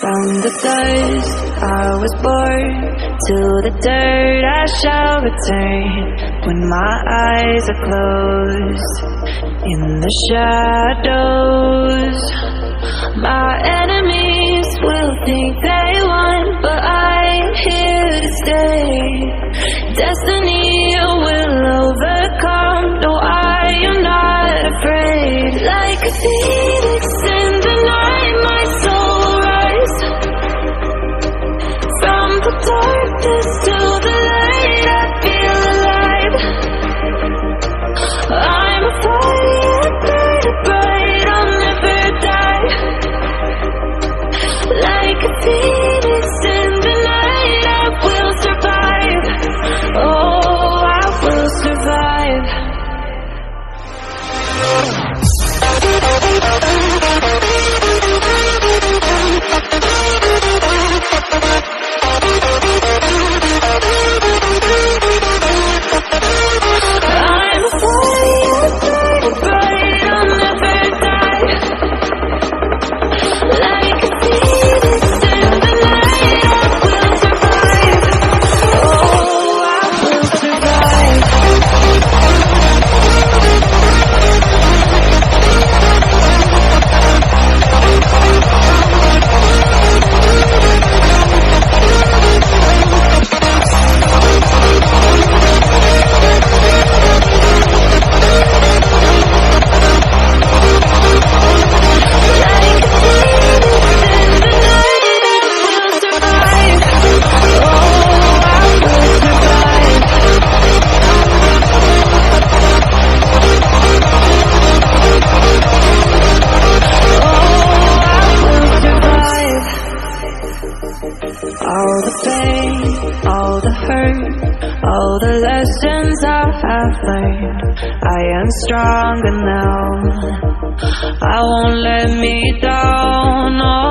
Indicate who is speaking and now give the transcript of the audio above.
Speaker 1: From the dust I was born, to the dirt I shall return. When my eyes are closed, in the shadows, my enemies will think they won, but I'm here to stay. Destiny will overcome, no, I am not afraid. Like a phoenix in the night, my soul rise. From the darkness to the light, I feel alive. I'm a fire, burning bright, I'll never die. Like a phoenix in the night, I will survive. Oh, I will survive. I'm a fire, burning bright, I'll never die. Like a phoenix in the night, I will survive. Oh, I will survive. All the pain, all the hurt, all the lessons I have learned, I am stronger now. I won't let me down.